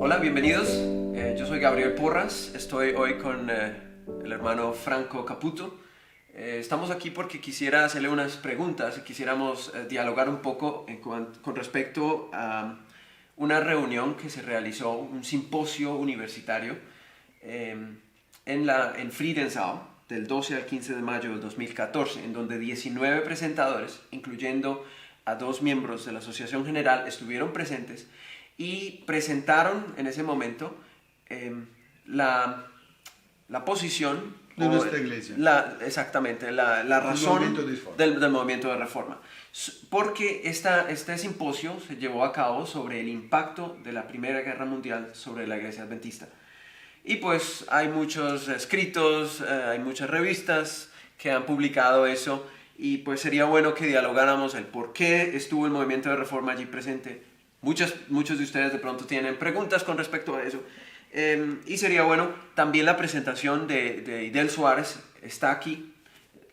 Hola, bienvenidos. Yo soy Gabriel Porras. Estoy hoy con el hermano Franco Caputo. Estamos aquí porque quisiera hacerle unas preguntas y quisiéramos dialogar un poco con respecto a una reunión que se realizó, un simposio universitario en Friedensau del 12 al 15 de mayo de 2014, en donde 19 presentadores, incluyendo a 2 miembros de la Asociación General, estuvieron presentes y presentaron en ese momento la posición de nuestra iglesia. Exactamente, la razón del movimiento de reforma. Porque este simposio se llevó a cabo sobre el impacto de la Primera Guerra Mundial sobre la Iglesia Adventista. Y pues hay muchos escritos, hay muchas revistas que han publicado eso, y pues sería bueno que dialogáramos el por qué estuvo el movimiento de reforma allí presente. Muchos de ustedes de pronto tienen preguntas con respecto a eso. Y sería bueno, también la presentación de Idel Suárez está aquí.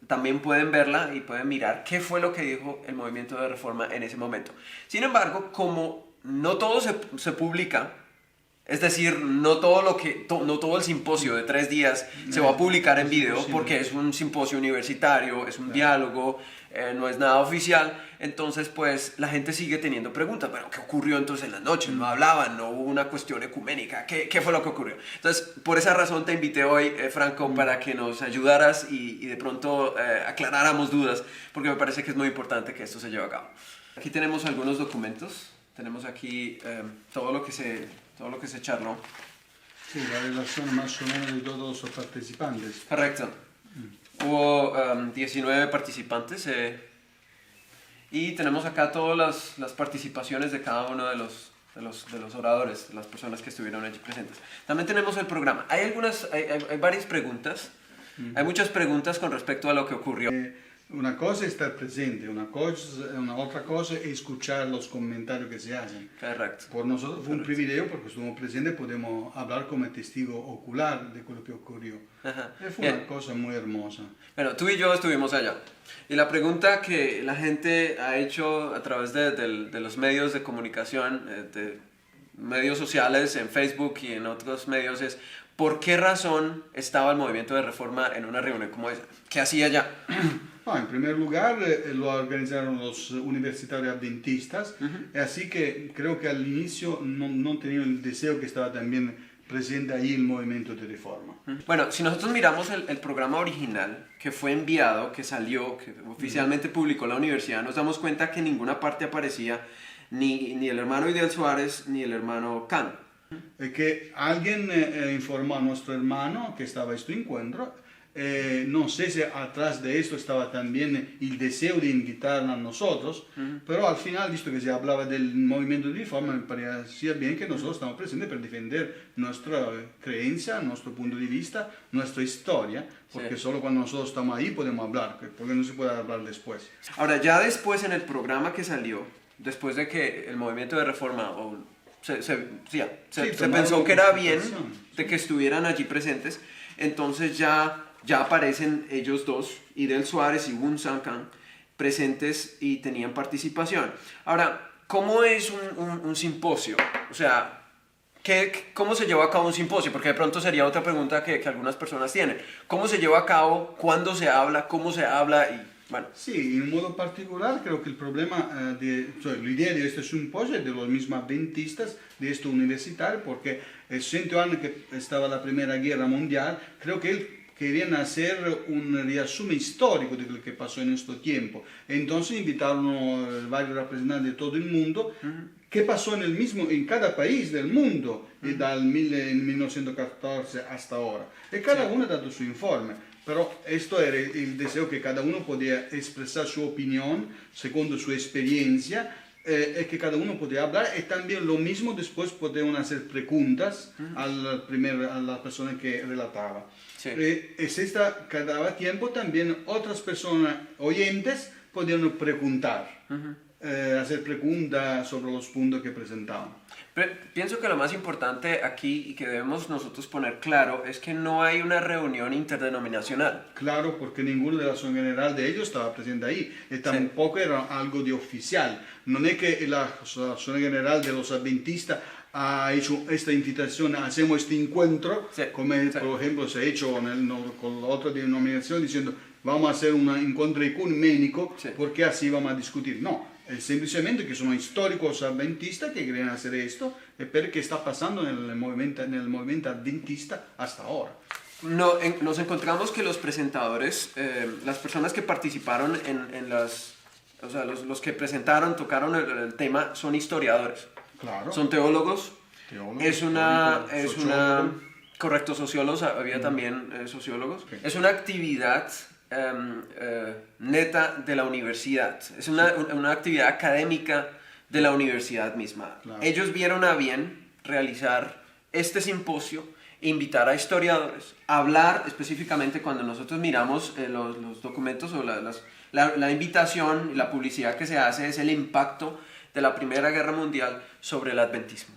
También pueden verla y pueden mirar qué fue lo que dijo el movimiento de reforma en ese momento. Sin embargo, como no todo se publica, es decir, no todo el simposio de 3 días se va a publicar en video, porque es un simposio universitario, es un diálogo, no es nada oficial. Entonces pues la gente sigue teniendo preguntas. Bueno, ¿qué ocurrió entonces en la noche? No hablaban, no hubo una cuestión ecuménica. ¿Qué fue lo que ocurrió? Entonces por esa razón te invité hoy, Franco, para que nos ayudaras y de pronto aclaráramos dudas, porque me parece que es muy importante que esto se lleve a cabo. Aquí tenemos algunos documentos. Tenemos aquí todo lo que se charló. Sí, la relación más o menos de todos los participantes. Correcto. Hubo 19 participantes y tenemos acá todas las participaciones de cada uno de los oradores, de las personas que estuvieron allí presentes. También tenemos el programa. Hay varias preguntas. Hay muchas preguntas con respecto a lo que ocurrió. Una cosa es estar presente, una otra cosa es escuchar los comentarios que se hacen. Correcto. Por nosotros fue un privilegio porque estuvimos presentes, podemos hablar como testigo ocular de lo que ocurrió. Fue una cosa muy hermosa. Bueno, tú y yo estuvimos allá. Y la pregunta que la gente ha hecho a través de los medios de comunicación, de medios sociales, en Facebook y en otros medios es: ¿por qué razón estaba el movimiento de reforma en una reunión como esa? ¿Qué hacía allá? No, en primer lugar lo organizaron los universitarios adventistas, así que creo que al inicio no tenía el deseo que estaba también presente ahí el movimiento de reforma. Bueno, si nosotros miramos el programa original que fue enviado, que salió, que oficialmente publicó la universidad, nos damos cuenta que en ninguna parte aparecía ni el hermano Idel Suárez ni el hermano Khan. Que alguien informó a nuestro hermano que estaba este encuentro. No sé si atrás de esto estaba también el deseo de invitarnos a nosotros, pero al final, visto que se hablaba del movimiento de reforma, me parecía bien que nosotros estamos presentes para defender nuestra creencia, nuestro punto de vista, nuestra historia, porque solo cuando nosotros estamos ahí podemos hablar, porque no se puede hablar después. Ahora, ya después en el programa que salió, después de que el movimiento de reforma se pensó que era bien de que estuvieran allí presentes, entonces ya aparecen ellos dos, Idel Suárez y Wun Sang Kang, presentes y tenían participación. Ahora, ¿cómo es un simposio? O sea, ¿cómo se lleva a cabo un simposio? Porque de pronto sería otra pregunta que algunas personas tienen. ¿Cómo se lleva a cabo? ¿Cuándo se habla? ¿Cómo se habla? Y bueno. Sí, en modo particular creo que el problema, la idea de este simposio es de los mismos adventistas, de esto universitario, porque el 100 años que estaba la Primera Guerra Mundial, creo que él querían hacer un resumen histórico de lo que pasó en este tiempo. Entonces invitaron varios representantes de todo el mundo. ¿Qué pasó en cada país del mundo desde 1914 hasta ahora? Y cada uno ha dado su informe. Pero esto era el deseo que cada uno podía expresar su opinión según su experiencia, que cada uno podía hablar, y también lo mismo después podían hacer preguntas a la persona que relataba. Sí. Cada tiempo también otras personas oyentes podían preguntar, hacer preguntas sobre los puntos que presentaban. Pero pienso que lo más importante aquí y que debemos nosotros poner claro es que no hay una reunión interdenominacional. Claro, porque ninguno de la Asociación General de ellos estaba presente ahí, y tampoco era algo de oficial. No es que la Asociación General de los Adventistas ha hecho esta invitación, hacemos este encuentro, sí, como sí. por ejemplo se ha hecho con la otra denominación diciendo vamos a hacer un encuentro ecuménico Sí. porque así vamos a discutir. No, es simplemente que son históricos adventistas que quieren hacer esto y porque está pasando en el movimiento adventista hasta ahora. No, nos encontramos que los presentadores, las personas que participaron en las, o sea, los que presentaron, tocaron el tema, son historiadores. Claro. Son teólogos. Sociólogos. Correcto, sociólogos, había también sociólogos. Okay. Es una actividad neta de la universidad. Es una actividad académica de la universidad misma. Claro. Ellos vieron a bien realizar este simposio, invitar a historiadores, hablar específicamente cuando nosotros miramos los documentos o la invitación y la publicidad que se hace es el impacto de la Primera Guerra Mundial sobre el adventismo.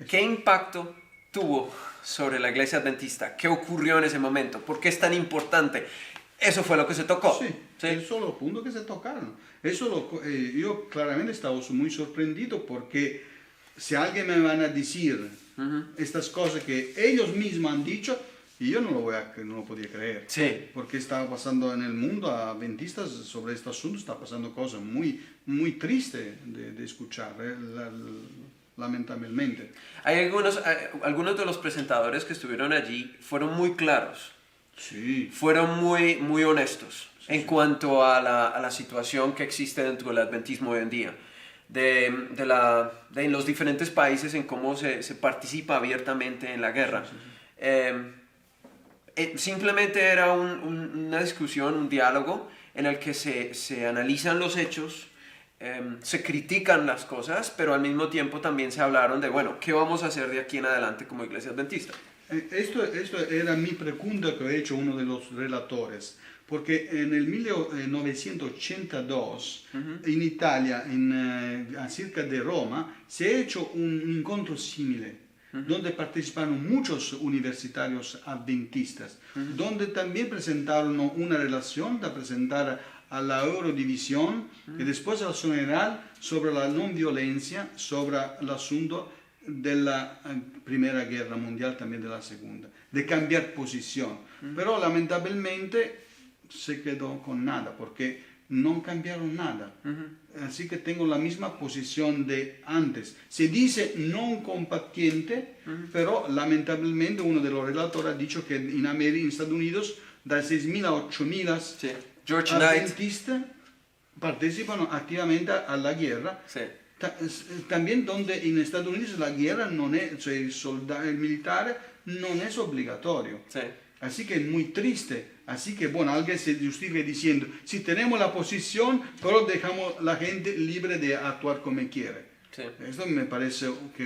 ¿Qué impacto tuvo sobre la iglesia adventista? ¿Qué ocurrió en ese momento? ¿Por qué es tan importante? Eso fue lo que se tocó. Sí, ¿sí? Eso es lo punto que se tocaron. Yo claramente estaba muy sorprendido porque si alguien me van a decir estas cosas que ellos mismos han dicho, y yo no lo podía creer. Sí. Porque estaba pasando en el mundo a adventistas sobre este asunto, está pasando cosas muy, muy tristes de escuchar, lamentablemente. Hay algunos de los presentadores que estuvieron allí fueron muy claros. Sí. Fueron muy, muy honestos en cuanto a la situación que existe dentro del adventismo hoy en día. En los diferentes países en cómo se participa abiertamente en la guerra. Simplemente era una discusión, un diálogo en el que se analizan los hechos, se critican las cosas, pero al mismo tiempo también se hablaron de, bueno, ¿qué vamos a hacer de aquí en adelante como iglesia adventista? Esto era mi pregunta que he hecho uno de los relatores, porque en el 1982 en Italia, cerca de Roma, se ha hecho un encuentro simile, donde participaron muchos universitarios adventistas, donde también presentaron una relación de presentar a la Eurodivisión y después a la general sobre la no violencia, sobre el asunto de la Primera Guerra Mundial, también de la Segunda, de cambiar posición. Pero lamentablemente se quedó con nada, porque no cambiaron nada. Así que tengo la misma posición de antes. Se dice no compatiente, pero lamentablemente uno de los relatores ha dicho que en Estados Unidos, de 6.000 a 8.000 sí. George adventistas participan activamente a la guerra. Sí. También donde en Estados Unidos la guerra no es, el militar no es obligatorio. Sí. Así que es muy triste. Así que bueno, alguien se justifica diciendo, sí tenemos la posición, pero dejamos a la gente libre de actuar como quiere. Sí. Esto me parece que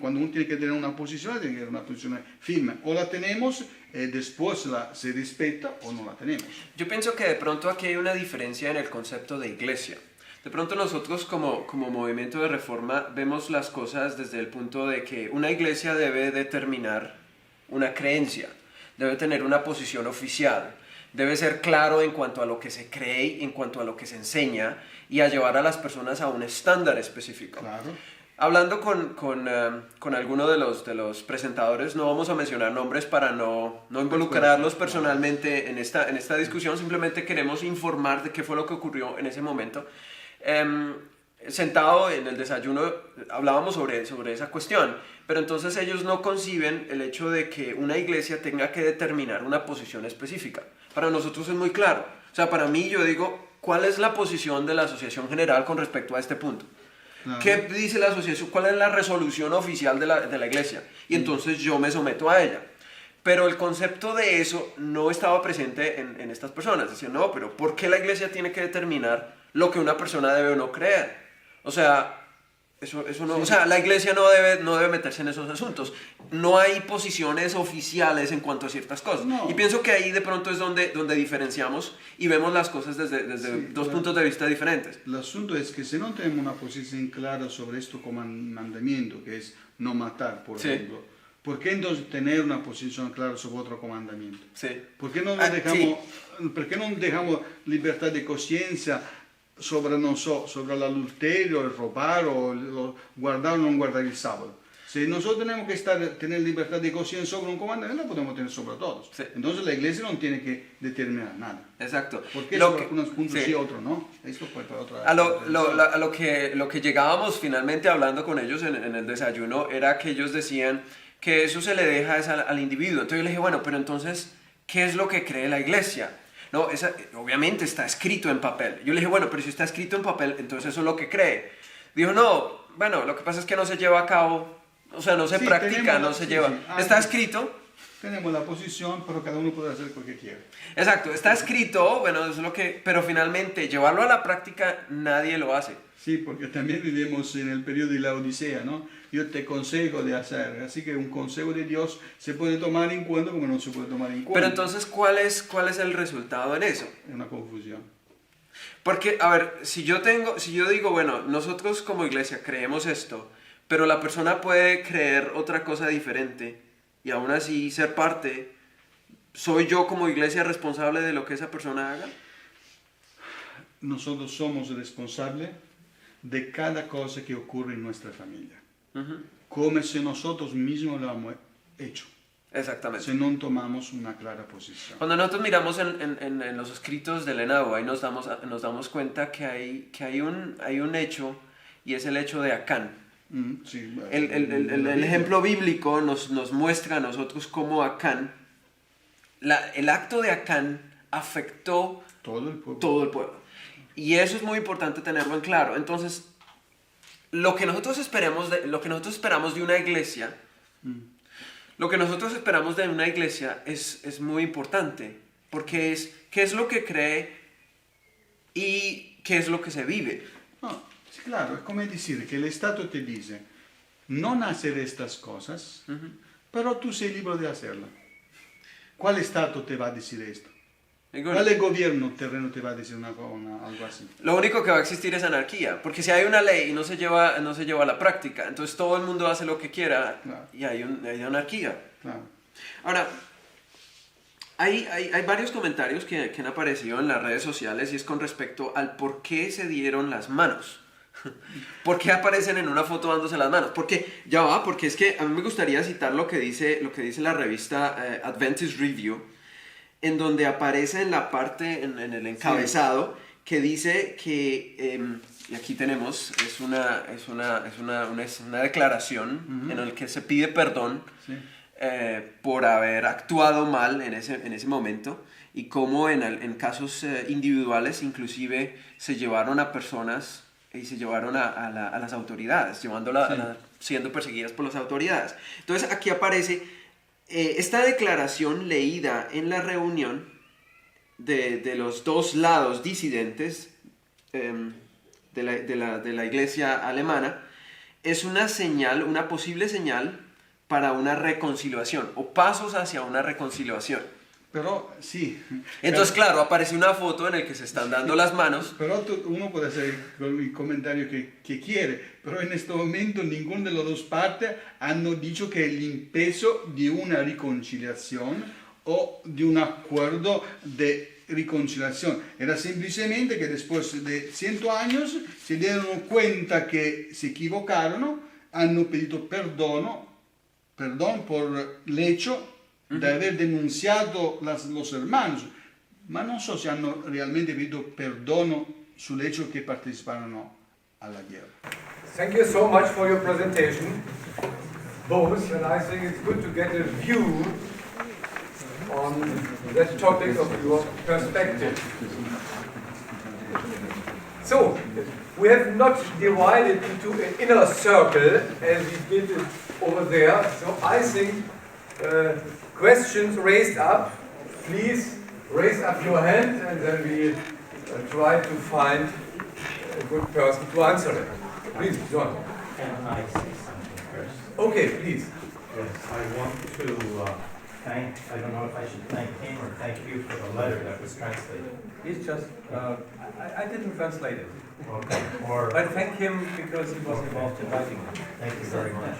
cuando uno tiene que tener una posición, tiene que tener una posición firme. O la tenemos, después se respeta, o no la tenemos. Yo pienso que de pronto aquí hay una diferencia en el concepto de iglesia. De pronto nosotros como movimiento de reforma vemos las cosas desde el punto de que una iglesia debe determinar una creencia, debe tener una posición oficial, debe ser claro en cuanto a lo que se cree, en cuanto a lo que se enseña y a llevar a las personas a un estándar específico. Claro. Hablando con alguno de los presentadores, no vamos a mencionar nombres para no involucrarlos personalmente en esta discusión, simplemente queremos informar de qué fue lo que ocurrió en ese momento. Sentado en el desayuno hablábamos sobre esa cuestión, pero entonces ellos no conciben el hecho de que una iglesia tenga que determinar una posición específica. Para nosotros es muy claro. O sea, para mí yo digo, ¿cuál es la posición de la Asociación General con respecto a este punto? Claro. ¿Qué dice la asociación? ¿Cuál es la resolución oficial de la iglesia? Y entonces yo me someto a ella. Pero el concepto de eso no estaba presente en estas personas. Decían, no, pero ¿por qué la iglesia tiene que determinar lo que una persona debe o no creer? O sea, eso no, sí. O sea, la iglesia no debe meterse en esos asuntos. No hay posiciones oficiales en cuanto a ciertas cosas. No. Y pienso que ahí de pronto es donde diferenciamos y vemos las cosas desde sí, dos puntos de vista diferentes. El asunto es que si no tenemos una posición clara sobre esto como mandamiento, que es no matar, por ejemplo, ¿por qué entonces tener una posición clara sobre otro comandamiento? Sí. ¿Por qué no dejamos libertad de conciencia sobre, sobre el adulterio, el robar o guardar o no guardar el sábado? Si nosotros tenemos que tener libertad de conciencia sobre un comandante, la podemos tener sobre todos. Sí. Entonces la iglesia no tiene que determinar nada. Exacto. Porque sobre algunos puntos sí, otros no. Esto fue para otra. A lo que llegábamos finalmente hablando con ellos en el desayuno era que ellos decían que eso se le deja al individuo. Entonces yo le dije, bueno, pero entonces, ¿qué es lo que cree la iglesia? No, obviamente está escrito en papel. Yo le dije, bueno, pero si está escrito en papel, entonces eso es lo que cree. Dijo, no, bueno, lo que pasa es que no se lleva a cabo, o sea, no se practica, no se lleva. Está escrito. Tenemos la posición, pero cada uno puede hacer lo que quiere. Exacto, está escrito, bueno, es lo que, pero finalmente llevarlo a la práctica nadie lo hace. Sí, porque también vivimos en el periodo de la Odisea, ¿no? Yo te aconsejo de hacer, así que un consejo de Dios se puede tomar en cuenta como no se puede tomar en cuenta. Pero entonces, ¿cuál es el resultado en eso? Una confusión. Porque, a ver, si yo digo, bueno, nosotros como iglesia creemos esto, pero la persona puede creer otra cosa diferente y aún así ser parte, ¿soy yo como iglesia responsable de lo que esa persona haga? Nosotros somos responsables de cada cosa que ocurre en nuestra familia. Como si nosotros mismos lo hemos hecho. Exactamente. Si no tomamos una clara posición. Cuando nosotros miramos en los escritos de Elena de White, nos damos cuenta que hay un hecho, y es el hecho de Acán. Sí, el ejemplo bíblico nos muestra a nosotros cómo Acán, el acto de Acán afectó todo el pueblo. Y eso es muy importante tenerlo en claro. Entonces, lo que nosotros esperamos de una iglesia, es muy importante, porque es qué es lo que cree y qué es lo que se vive. No, claro, es como decir que el Estado te dice, no hacer estas cosas, pero tú sei libre de hacerlas. ¿Cuál Estado te va a decir esto? ¿Cuál gobierno terreno te va a decir algo así? Lo único que va a existir es anarquía, porque si hay una ley y no se lleva a la práctica, entonces todo el mundo hace lo que quiera, claro. Y hay anarquía. Claro. Ahora, hay varios comentarios que han aparecido en las redes sociales y es con respecto al por qué se dieron las manos. ¿Por qué aparecen en una foto dándose las manos? Porque es que a mí me gustaría citar lo que dice la revista Adventist Review, en donde aparece en la parte, en el encabezado, que dice que, y aquí tenemos, es una declaración en la que se pide perdón por haber actuado mal en ese momento, y cómo en casos individuales inclusive se llevaron a personas y se llevaron a las autoridades, siendo perseguidas por las autoridades. Entonces aquí aparece esta declaración leída en la reunión de los dos lados disidentes de la iglesia alemana, es una posible señal para una reconciliación o pasos hacia una reconciliación. Pero sí. Entonces, claro, aparece una foto en la que se están dando las manos. Pero uno puede hacer el comentario que quiere, pero en este momento ninguna de las dos partes han dicho que el peso de una reconciliación o de un acuerdo de reconciliación. Era simplemente que después de 100 años se dieron cuenta que se equivocaron, han pedido perdón por el hecho de haber denunciado los hermanos, ma non so se hanno realmente pedido perdono sull'hecho che parteciparono alla guerra. Thank you so much for your presentation, both, and I think it's good to get a view on that topic of your perspective. So, we have not divided into an inner circle as we did it over there, so I think questions raised up, please raise up your hand and then we try to find a good person to answer it. Please, John. Can I say something first? Okay, please. Yes, I want to I don't know if I should thank him or thank you for the letter that was translated. He's just, I didn't translate it. Okay. But thank him because he was involved in writing it. Thank you very much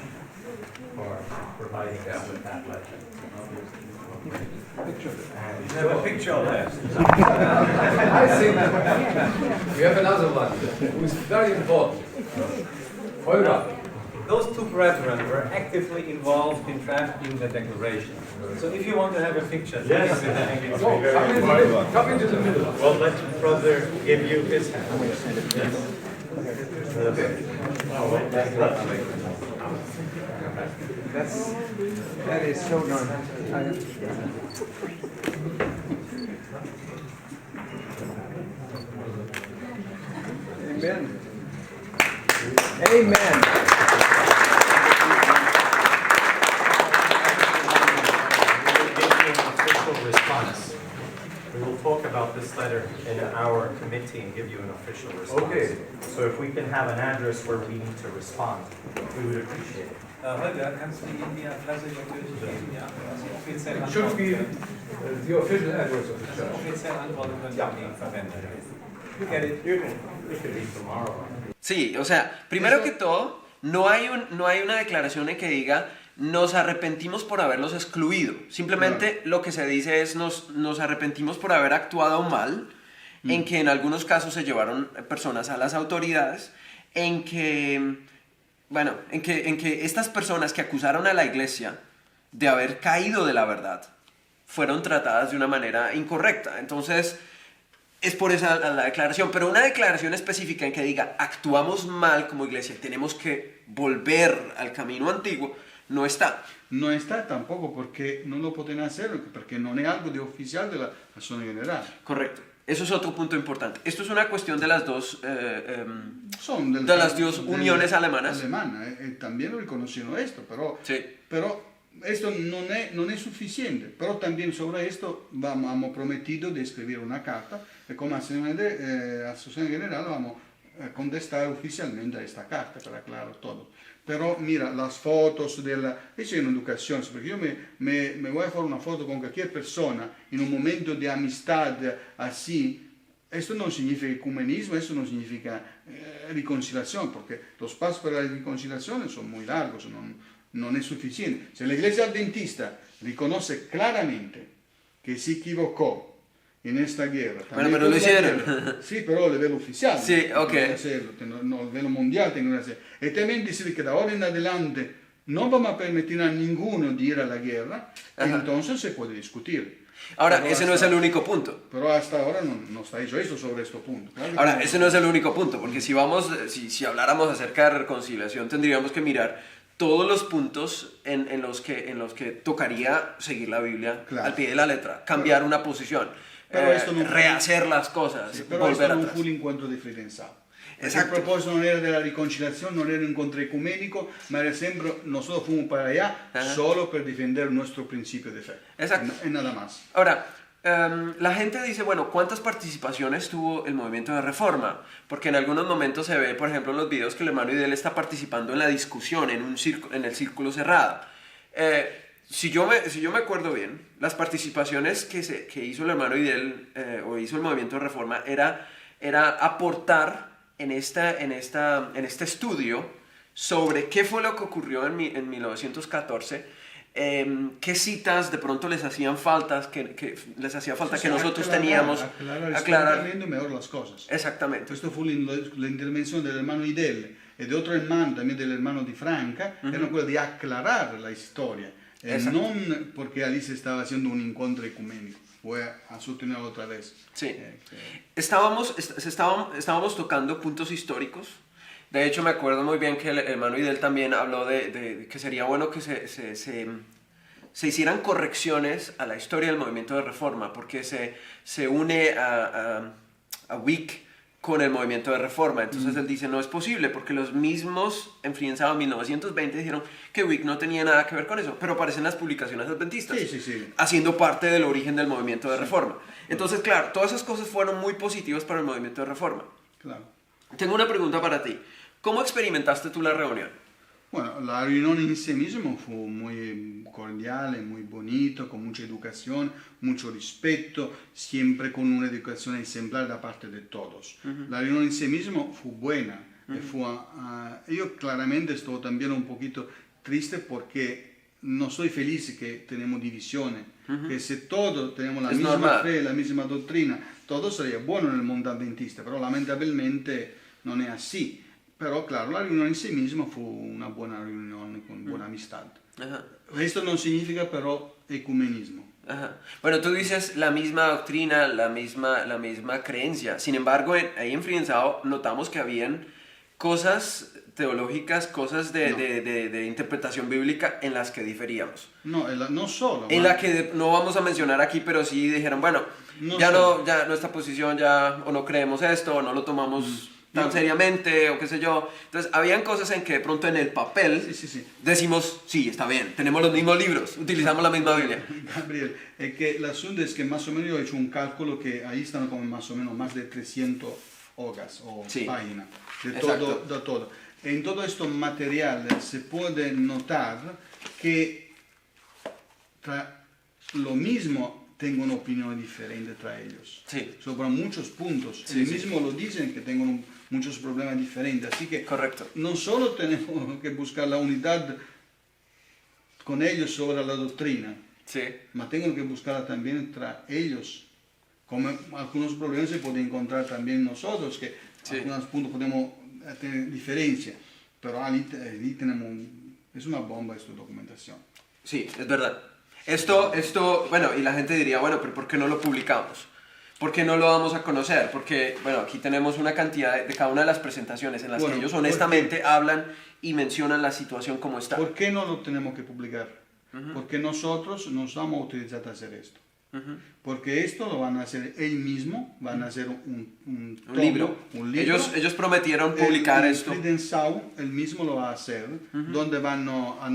for providing us with that letter. And You have a picture left. I think we have another one who is very important. Holger. those two brethren were actively involved in drafting the declaration. So if you want to have a picture, yes, I think it's Come into the middle. well, let your brother give you his hand. Yes. That is so done. Amen. Amen. Response. We will talk about this letter in our committee and give you an official response. Okay. So if we can have an address where we need to respond, we would appreciate it. Holger, kannst du ihm die Adresse natürlich geben, ja? Also offiziell It should be antworten. the official address of the Also church. offiziell antworten können wir ihn verwenden. You get it. You can leave tomorrow. Sí, o sea, primero que todo, no hay una declaración en que diga nos arrepentimos por haberlos excluido. Simplemente lo que se dice es nos arrepentimos por haber actuado mal, en que en algunos casos se llevaron personas a las autoridades, en que estas personas que acusaron a la iglesia de haber caído de la verdad fueron tratadas de una manera incorrecta. Entonces, es por esa la declaración, pero una declaración específica en que diga actuamos mal como iglesia, tenemos que volver al camino antiguo, no está. No está tampoco porque no lo pueden hacer, porque no es algo de oficial de la Asamblea General. Correcto. Eso es otro punto importante. Esto es una cuestión de las dos, Son de las dos uniones alemanas. También lo reconocieron esto, Sí. pero esto no es suficiente. Pero también sobre esto hemos prometido de escribir una carta y como Asociación General vamos a contestar oficialmente a esta carta para aclarar todo. Pero mira, las fotos eso es una educación, porque yo me voy a hacer una foto con cualquier persona en un momento de amistad así. Esto no significa ecumenismo, esto no significa reconciliación, porque los pasos para la reconciliación son muy largos, no es suficiente. Si la Iglesia Adventista reconoce claramente que se equivocó en esta guerra. Bueno, pero lo hicieron. Sí, pero a nivel oficial. Sí, ok. No, a nivel mundial tengo que hacerlo. Y también decir que de ahora en adelante no vamos a permitir a ninguno de ir a la guerra, entonces se puede discutir. Ahora, Pero ese no es el único punto. Pero hasta ahora no está hecho esto sobre este punto. Claro que Ahora, no. ese no es el único punto, porque si habláramos acerca de reconciliación, tendríamos que mirar todos los puntos en los que tocaría seguir la Biblia Claro. al pie de la letra, cambiar una posición, Pero esto no fue- rehacer las cosas, Sí, pero volver esto no atrás. fue el encuentro de Fidenzado. Exacto. El propósito no era de la reconciliación, no era un encuentro ecuménico, pero era siempre nosotros fuimos para allá solo para defender nuestro principio de fe. Exacto. Y nada más. Ahora, la gente dice, bueno, ¿cuántas participaciones tuvo el movimiento de reforma? Porque en algunos momentos se ve, por ejemplo, en los videos que el hermano Idel está participando en la discusión, en el círculo cerrado. Si yo me acuerdo bien, las participaciones que hizo el hermano Idel, o hizo el movimiento de reforma, era aportar en este estudio sobre qué fue lo que ocurrió en 1914, qué citas de pronto les hacían falta, que les hacía falta que nosotros teníamos aclarar mejor las cosas. Exactamente. Esto fue la intervención del hermano Idel y de otro hermano, también del hermano Di Franca, era quello de aclarar la historia, no porque Alice estaba haciendo un encuentro ecuménico. Voy a sostenerlo otra vez. Sí. Estábamos tocando puntos históricos. De hecho, me acuerdo muy bien que el hermano Idel también habló de que sería bueno que se hicieran correcciones a la historia del movimiento de reforma, porque se une a Wick con el movimiento de reforma. Entonces él dice, no es posible, porque los mismos en Frienzado en 1920 dijeron que Wick no tenía nada que ver con eso, pero aparecen las publicaciones adventistas, Sí. haciendo parte del origen del movimiento de reforma. Entonces, claro, todas esas cosas fueron muy positivas para el movimiento de reforma. Claro. Tengo una pregunta para ti. ¿Cómo experimentaste tú la reunión? Bueno, la reunión en sí mismo fue muy cordial, muy bonito, con mucha educación, mucho respeto, siempre con una educación ejemplar de parte de todos. La reunión en sí mismo fue buena. Yo claramente estoy también un poquito triste porque no soy feliz que tenemos divisiones, que si todos tenemos la Es misma normal. fe, la misma doctrina, todo sería bueno en el mundo adventista, pero lamentablemente no es así. Pero claro, la reunión en sí misma fue una buena reunión con buena amistad. Ajá. Esto no significa pero ecumenismo. Ajá. Bueno, tú dices la misma doctrina, la misma creencia. Sin embargo, ahí en Frienzau notamos que habían cosas teológicas, cosas de interpretación bíblica en las que diferíamos. No, no solo. En la que no vamos a mencionar aquí, pero sí dijeron, bueno, No ya solo. no, ya nuestra posición ya, o no creemos esto, o no lo tomamos tan seriamente, o qué sé yo. Entonces, habían cosas en que de pronto en el papel Sí. decimos, sí, está bien, tenemos los mismos libros, utilizamos la misma Biblia. Gabriel, es que el asunto es que más o menos yo he hecho un cálculo que ahí están como más o menos más de 300 hojas o Sí. páginas de Exacto. todo. En todo este material se puede notar que lo mismo tengo una opinión diferente entre ellos. Sí. Sobre muchos puntos. Sí, el sí. mismo lo dicen que tengo muchos problemas diferentes. Así que Correcto. no solo tenemos que buscar la unidad con ellos sobre la doctrina, Sí. pero tengo que buscarla también entre ellos. Como algunos problemas se pueden encontrar también nosotros, que Sí. en algunos puntos podemos tener diferencia, pero ahí tenemos, es una bomba esta documentación. Sí, es verdad. Esto, bueno, y la gente diría, bueno, pero ¿por qué no lo publicamos? ¿Por qué no lo damos a conocer? Porque, bueno, aquí tenemos una cantidad de cada una de las presentaciones en las Bueno, que ellos honestamente hablan y mencionan la situación como está. ¿Por qué no lo tenemos que publicar? Porque nosotros nos vamos a utilizar para hacer esto. Porque esto lo van a hacer ellos mismos, van a hacer un tomo, libro. un libro. Ellos prometieron publicar esto. Friedensau, él mismo lo va a hacer, donde han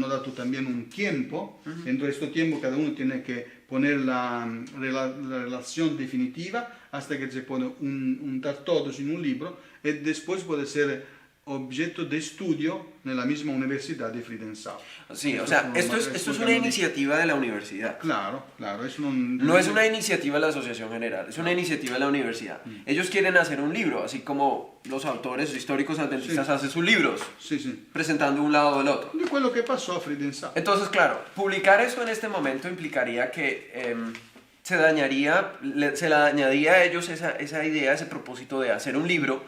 dado también un tiempo. Dentro de este tiempo cada uno tiene que poner la relación definitiva hasta que se pone untar todos en un libro y después puede ser objeto de estudio en la misma universidad de Friedensau. Sí, o sea, esto es una iniciativa de la universidad. Claro, eso no... No es una iniciativa de la Asociación General, es una iniciativa de la universidad. Ellos quieren hacer un libro, así como los autores históricos adventistas hacen sus libros, Sí. presentando un lado del otro. Di quello che passò a Friedensau. Entonces, claro, publicar esto en este momento implicaría que se le dañaría a ellos esa idea, ese propósito de hacer un libro,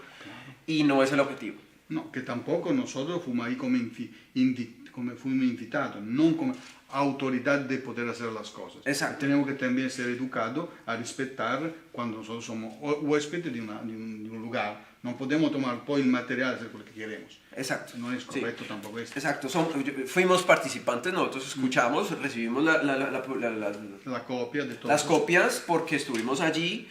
y no es el objetivo. No, che tampoco nosotros fuimos ahí como fuimos invitados, non come autoridad de poter hacer las cosas. Exacto. Tenemos que también ser educados a respetar cuando nosotros somos huéspedes de un lugar. No podemos tomar poi il materiale e hacer lo que queremos. Exacto. No es correcto tampoco esto. Exacto, fuimos participantes, nosotros escuchamos, recibimos La copia de todo. las copias porque estuvimos allí.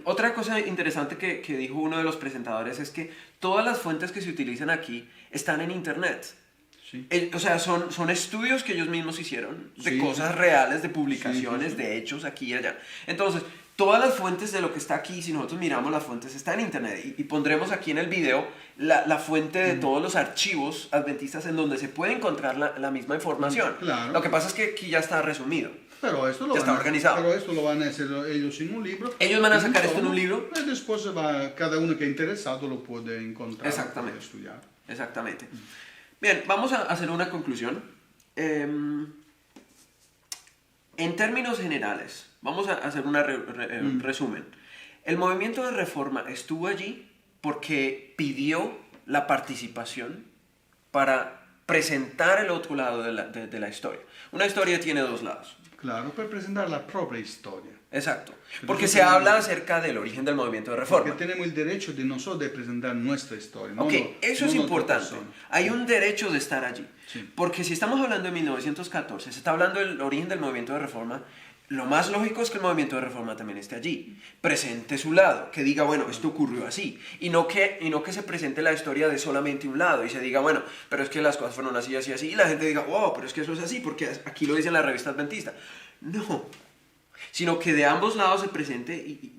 Otra cosa interesante que dijo uno de los presentadores es que todas las fuentes que se utilizan aquí están en internet. Sí. O sea, son estudios que ellos mismos hicieron de Sí, cosas reales, de publicaciones, Sí. de hechos aquí y allá. Entonces, todas las fuentes de lo que está aquí, si nosotros miramos las fuentes, está en internet. Y pondremos aquí en el video la fuente de todos los archivos adventistas en donde se puede encontrar la misma información. Claro. Lo que pasa es que aquí ya está resumido. Pero esto Ya está organizado. Pero esto lo van a hacer ellos en un libro. Ellos van a sacar esto en un libro. Y después cada uno que es interesado lo puede encontrar. Exactamente. Puede estudiar. Exactamente. Bien, vamos a hacer una conclusión. En términos generales, vamos a hacer un resumen. El movimiento de reforma estuvo allí porque pidió la participación para presentar el otro lado de la historia. Una historia tiene dos lados. Claro, per presentare la propria historia. Exacto. Porque se habla acerca del origen del movimiento de reforma. Porque tenemos el derecho de nosotros de presentar nuestra historia. Ok, eso es importante. Hay un derecho. derecho de estar allí. Sí. Porque si estamos hablando de 1914, se está hablando del origen del movimiento de reforma, lo más lógico es que el movimiento de reforma también esté allí. Presente su lado, que diga, bueno, esto ocurrió así. Y no que se presente la historia de solamente un lado y se diga, bueno, pero es que las cosas fueron así, así, así. Y la gente diga, wow, pero es que eso es así, porque aquí lo dice la revista adventista. No. Sino que de ambos lados se presente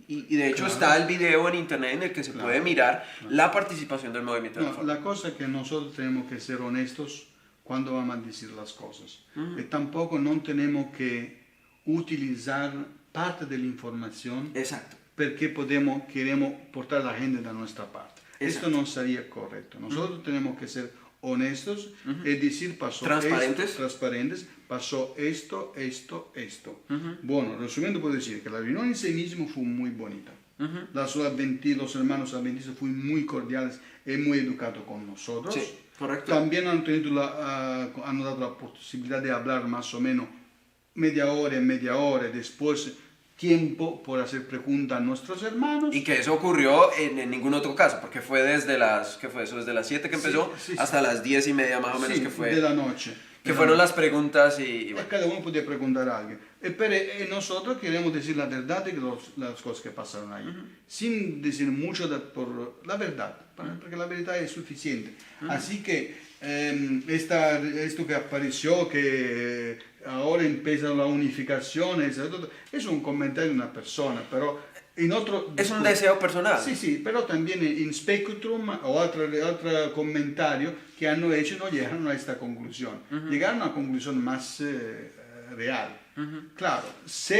y de hecho Claro. está el video en internet en el que se puede mirar la participación del movimiento de No, reforma. la cosa es que nosotros tenemos que ser honestos cuando vamos a decir las cosas. Y tampoco no tenemos que utilizar parte de la información Exacto. porque queremos portar a la gente de nuestra parte. Exacto. Esto no sería correcto. Nosotros tenemos que ser honestos y decir pasó Transparentes. esto, transparentes, pasó esto. Bueno, resumiendo puedo decir que la reunión en sí mismo fue muy bonita. Los hermanos adventistas fueron muy cordiales y muy educados con nosotros. Sí, correcto. También han dado la posibilidad de hablar más o menos media hora, después tiempo por hacer preguntas a nuestros hermanos. Y que eso ocurrió en ningún otro caso, porque fue desde las, ¿qué fue eso? Desde las 7 que empezó hasta las 10:30 más o menos que fue. De la noche. Que fueron las preguntas y bueno. Cada uno podía preguntar a alguien. Pero nosotros queremos decir la verdad de las cosas que pasaron ahí. Sin decir mucho por la verdad, porque la verdad es suficiente. Así que esto que apareció, que ahora empieza la unificación, es un comentario de una persona, pero en otro... Es un deseo personal. Sí, pero también en Spectrum o otro comentario que han hecho no llegaron a esta conclusión. Llegaron a una conclusión más real. Claro, si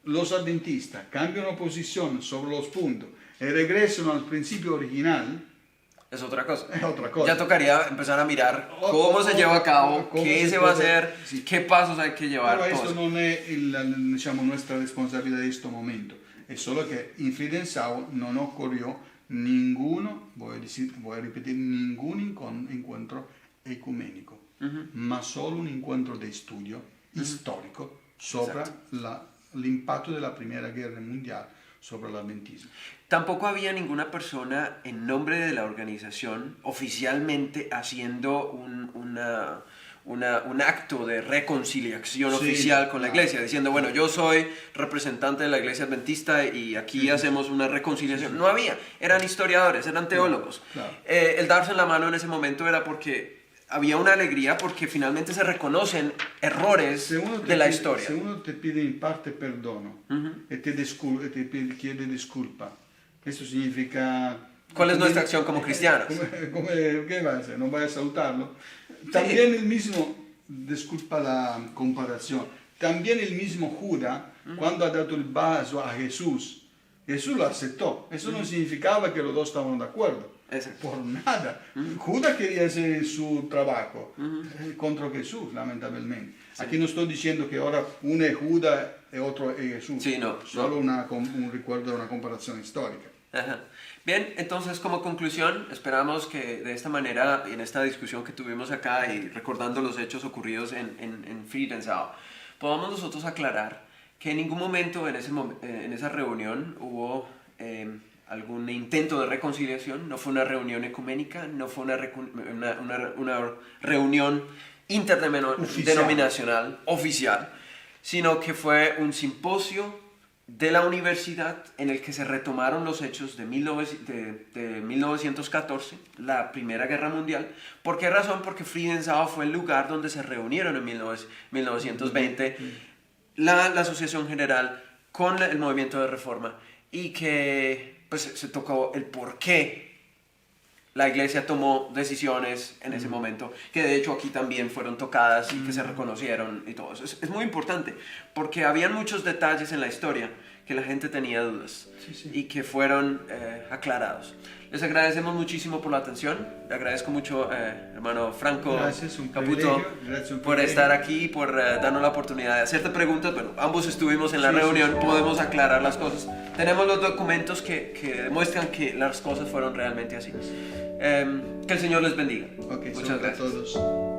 los adventistas cambian posición sobre los puntos y regresan al principio original, es otra cosa. Es otra cosa. Ya tocaría empezar a mirar cómo se lleva a cabo, qué se va a hacer, qué pasos hay que llevar. Pero esto no es nuestra responsabilidad en este momento. Es solo que en Friedenau no ocurrió ninguno, voy a repetir, ningún encuentro ecuménico, más solo un encuentro de estudio histórico sobre el impacto de la Primera Guerra Mundial sobre el adventismo. Tampoco había ninguna persona en nombre de la organización oficialmente haciendo un acto de reconciliación oficial con la iglesia, diciendo, bueno, yo soy representante de la iglesia adventista y aquí hacemos una reconciliación. No había, eran historiadores, eran teólogos. Claro. El darse en la mano en ese momento era porque había una alegría, porque finalmente se reconocen errores de la historia. Si uno te pide en parte perdono y te pide disculpa, eso significa... ¿Cuál es nuestra acción como cristianos? ¿Qué va a hacer? ¿No va a saludarlo? También el mismo, disculpa la comparación, también el mismo Judas, cuando ha dado el vaso a Jesús lo aceptó. Eso no significaba que los dos estaban de acuerdo. Exacto. Por nada. Judas quería hacer su trabajo contra Jesús, lamentablemente. Sí. Aquí no estoy diciendo que ahora uno es Judas y otro es Jesús. Sí, no. Solo un recuerdo de una comparación histórica. Ajá. Bien, entonces como conclusión, esperamos que de esta manera, en esta discusión que tuvimos acá y recordando los hechos ocurridos en Friedenau, podamos nosotros aclarar que en ningún momento en esa reunión hubo algún intento de reconciliación, no fue una reunión ecuménica, no fue una reunión interdenominacional oficial, sino que fue un simposio de la universidad en el que se retomaron los hechos de 1914, la Primera Guerra Mundial. ¿Por qué razón? Porque Friedenau fue el lugar donde se reunieron en 1920 la Asociación General con el movimiento de reforma y que pues, se tocó el por qué la iglesia tomó decisiones en ese momento, que de hecho aquí también fueron tocadas y que se reconocieron y todo eso. Es muy importante, porque habían muchos detalles en la historia que la gente tenía dudas y que fueron aclarados. Les agradecemos muchísimo por la atención. Le agradezco mucho, hermano Franco Caputo, por estar aquí, por darnos la oportunidad de hacerte preguntas. Bueno, ambos estuvimos en la reunión, podemos aclarar las cosas. Tenemos los documentos que demuestran que las cosas fueron realmente así. Que el Señor les bendiga. Okay, muchas gracias. A todos.